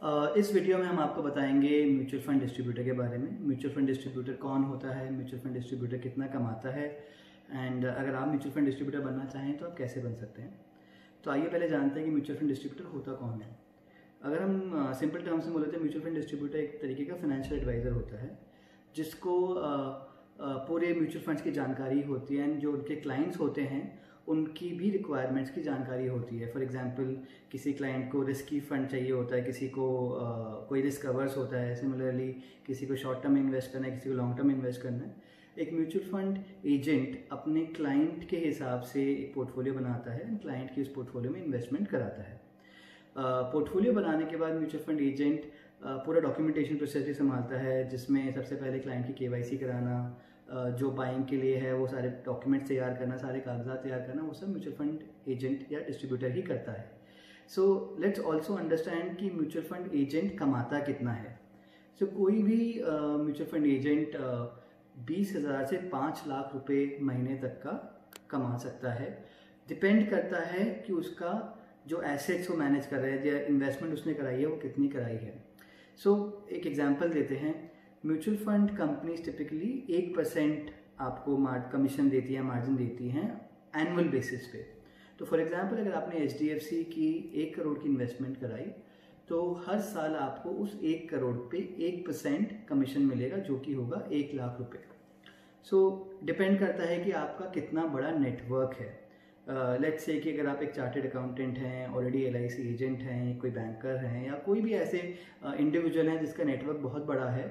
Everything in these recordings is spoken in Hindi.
इस वीडियो में हम आपको बताएंगे म्यूचुअल फंड डिस्ट्रीब्यूटर के बारे में। म्यूचुअल फंड डिस्ट्रीब्यूटर कौन होता है, म्यूचुअल फंड डिस्ट्रीब्यूटर कितना कमाता है, एंड अगर आप म्यूचुअल फंड डिस्ट्रीब्यूटर बनना चाहें तो आप कैसे बन सकते हैं। तो आइए पहले जानते हैं कि म्यूचुअल फंड डिस्ट्रीब्यूटर होता कौन है। अगर हम सिंपल टर्म्स में बोले तो म्यूचुअल फंड डिस्ट्रीब्यूटर एक तरीके का फाइनेंशियल एडवाइज़र होता है, जिसको पूरे म्यूचुअल फंड्स की जानकारी होती है, एंड जो उनके क्लाइंट्स होते हैं उनकी भी रिक्वायरमेंट्स की जानकारी होती है। फॉर एग्जांपल किसी क्लाइंट को रिस्की फंड चाहिए होता है, किसी को कोई रिस्क कवर्स होता है, सिमिलरली किसी को शॉर्ट टर्म इन्वेस्ट करना है, किसी को लॉन्ग टर्म इन्वेस्ट करना है। एक म्यूचुअल फंड एजेंट अपने क्लाइंट के हिसाब से एक पोर्टफोलियो बनाता है, क्लाइंट की उस पोर्टफोलियो में इन्वेस्टमेंट कराता है। पोर्टफोलियो बनाने के बाद म्यूचुअल फंड एजेंट पूरा डॉक्यूमेंटेशन प्रोसेस भी संभालता है, जिसमें सबसे पहले क्लाइंट की KYC कराना, जो बाइंग के लिए है वो सारे डॉक्यूमेंट्स तैयार करना, सारे कागजात तैयार करना, वो सब म्यूचुअल फंड एजेंट या डिस्ट्रीब्यूटर ही करता है। सो लेट्स ऑल्सो अंडरस्टैंड कि म्यूचुअल फंड एजेंट कमाता कितना है। सो कोई भी म्यूचुअल फंड एजेंट 20,000 से 5 लाख रुपए महीने तक का कमा सकता है। डिपेंड करता है कि उसका जो एसेट्स वो मैनेज कर रहा है या इन्वेस्टमेंट उसने कराई है वो कितनी कराई है। सो एक एग्जांपल देते हैं। म्यूचुअल फंड कंपनीज टिपिकली 1% आपको कमीशन देती है, मार्जिन देती हैं एनुअल बेसिस पे। तो फॉर एग्जांपल अगर आपने HDFC की 1 करोड़ की इन्वेस्टमेंट कराई तो हर साल आपको उस 1 करोड़ पे 1% कमीशन मिलेगा, जो कि होगा 1 लाख रुपए। सो डिपेंड करता है कि आपका कितना बड़ा नेटवर्क है। लेट्स से कि अगर आप एक चार्टेड अकाउंटेंट हैं, ऑलरेडी LIC एजेंट हैं, कोई बैंकर हैं, या कोई भी ऐसे इंडिविजुअल हैं जिसका नेटवर्क बहुत बड़ा है,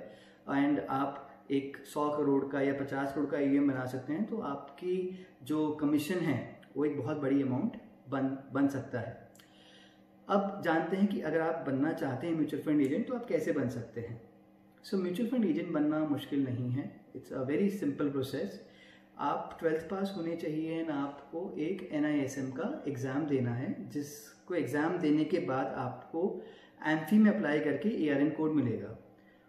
एंड आप एक 100 करोड़ का या 50 करोड़ का AUM बना सकते हैं, तो आपकी जो कमीशन है वो एक बहुत बड़ी अमाउंट बन सकता है। अब जानते हैं कि अगर आप बनना चाहते हैं म्यूचुअल फंड एजेंट तो आप कैसे बन सकते हैं। सो म्यूचुअल फंड एजेंट बनना मुश्किल नहीं है, it's a very simple process. आप 12th पास होने चाहिए एंड आपको एक NISM का एग्ज़ाम देना है, जिसको एग्ज़ाम देने के बाद आपको AMFI में अप्लाई करके ARN कोड मिलेगा।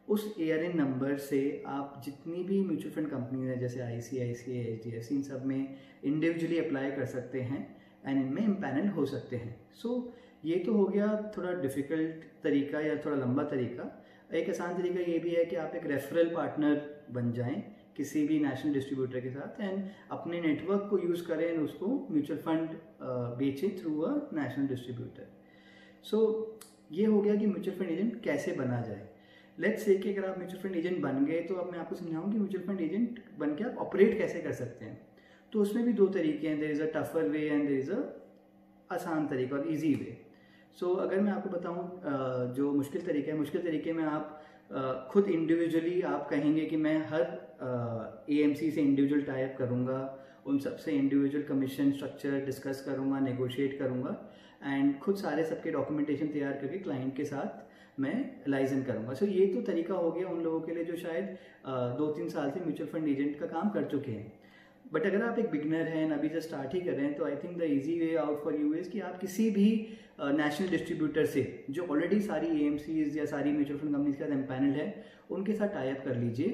उस ARN नंबर से आप जितनी भी म्यूचुअल फंड कंपनीज हैं जैसे ICICI, HDFC, इन सब में इंडिविजुअली अप्लाई कर सकते हैं एंड इनमें इम्पैनल हो सकते हैं। सो ये तो हो गया थोड़ा डिफ़िकल्ट तरीका या थोड़ा लंबा तरीका। एक आसान तरीका ये भी है कि आप एक रेफरल पार्टनर बन जाएं किसी भी नेशनल डिस्ट्रीब्यूटर के साथ, एंड अपने नेटवर्क को यूज़ करें एंड उसको म्यूचुअल फंड बेचें थ्रू अ नेशनल डिस्ट्रीब्यूटर। सो ये हो गया कि म्यूचुअल फंड एजेंट कैसे बना जाए। लेट्स से कि अगर आप म्यूचुअल फंड एजेंट बन गए तो अब मैं आपको समझाऊँ कि म्यूचुअल फंड एजेंट बन के आप ऑपरेट कैसे कर सकते हैं। तो उसमें भी 2 तरीके हैं, there is a tougher way and there is a आसान तरीका और ईजी वे। सो अगर मैं आपको बताऊँ जो मुश्किल तरीका है, मुश्किल तरीके में आप खुद इंडिविजुअली आप कहेंगे कि मैं हर AMC से इंडिविजुअल टाइप करूँगा, उन सबसे इंडिविजुअल कमीशन स्ट्रक्चर डिस्कस करूँगा, नेगोशिएट करूँगा, एंड खुद सारे सबके डॉक्यूमेंटेशन तैयार करके क्लाइंट के साथ मैं लाइजन करूँगा। सो ये तो तरीका हो गया उन लोगों के लिए जो शायद 2-3 साल से म्यूचुअल फंड एजेंट का काम कर चुके हैं। बट अगर आप एक बिगनर हैं, अभी जस्ट स्टार्ट ही कर रहे हैं, तो I think the easy way out for you is कि आप किसी भी नेशनल डिस्ट्रीब्यूटर से जो ऑलरेडी सारी AMCs या सारी म्यूचुअल फंड कंपनीज के साथ एम्पैनल्ड है, उनके साथ टाई अप कर लीजिए।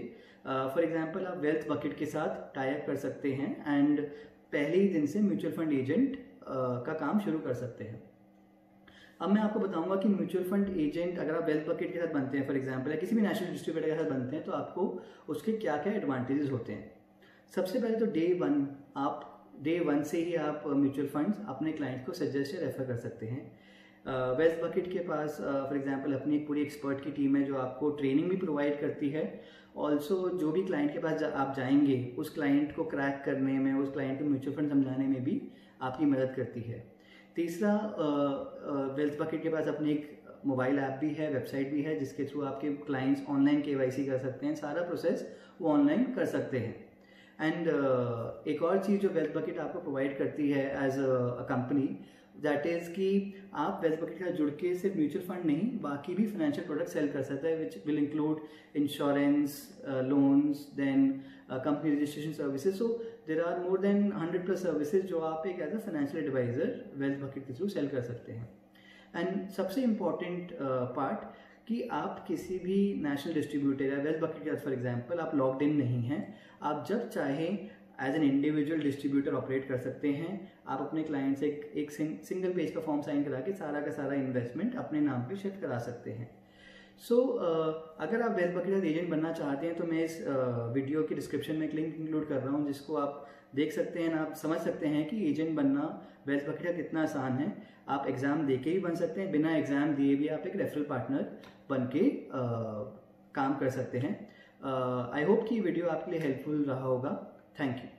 फॉर एग्जांपल आप वेल्थ बकेट के साथ टाई अप कर सकते हैं एंड पहले ही दिन से म्यूचुअल फंड एजेंट का काम शुरू कर सकते हैं। अब मैं आपको बताऊंगा कि म्यूचुअल फंड एजेंट अगर आप वेल्थ बकेट के साथ बनते हैं फॉर एग्जांपल, या किसी भी नेशनल डिस्ट्रीब्यूटर के साथ बनते हैं, तो आपको उसके क्या क्या एडवांटेजेस होते हैं। सबसे पहले तो डे वन से ही आप म्यूचुअल फंड्स अपने क्लाइंट को सजेस्ट या रेफर कर सकते हैं। वेल्थ बकेट के पास फॉर एग्जांपल अपनी एक पूरी एक्सपर्ट की टीम है जो आपको ट्रेनिंग भी प्रोवाइड करती है। ऑल्सो जो भी क्लाइंट के पास आप जाएंगे उस क्लाइंट को क्रैक करने में, उस क्लाइंट को म्यूचुअल फंड समझाने में भी आपकी मदद करती है। तीसरा, वेल्थ बकेट के पास अपनी एक मोबाइल ऐप भी है, वेबसाइट भी है, जिसके थ्रू आपके क्लाइंट्स ऑनलाइन KYC कर सकते हैं, सारा प्रोसेस वो ऑनलाइन कर सकते हैं। एंड एक और चीज़ जो वेल्थ बकेट आपको प्रोवाइड करती है as a company, that is कि आप वेल्थ बकेट के साथ जुड़ के सिर्फ म्यूचुअल फंड नहीं बाकी भी फाइनेंशियल प्रोडक्ट सेल कर सकते हैं, which will include insurance, loans, then company registration services. So there are more than 100+ services जो आप एक as a financial advisor wealth bucket के थ्रू सेल कर सकते हैं। एंड सबसे इम्पॉर्टेंट पार्ट कि आप किसी भी नेशनल डिस्ट्रीब्यूटर या वेल्थ बकेट के साथ फॉर एग्जांपल आप लॉक्ड इन नहीं हैं। आप जब चाहें as an individual distributor operate कर सकते हैं। आप अपने क्लाइंट से एक सिंगल पेज का फॉर्म साइन करा के सारा का सारा इन्वेस्टमेंट अपने नाम पे शिफ्ट करा सकते हैं। अगर आप वेल्थ बकेट एजेंट बनना चाहते हैं तो मैं इस वीडियो की डिस्क्रिप्शन में एक लिंक इंक्लूड कर रहा हूँ, जिसको आप देख सकते हैं, आप समझ सकते हैं कि एजेंट बनना वेल्थ बकेट कितना आसान है। आप एग्ज़ाम दे के भी बन सकते हैं, बिना एग्ज़ाम दिए भी आप एक रेफरल पार्टनर बन के काम कर सकते हैं। आई होप कि वीडियो आपके लिए हेल्पफुल रहा होगा। Thank you.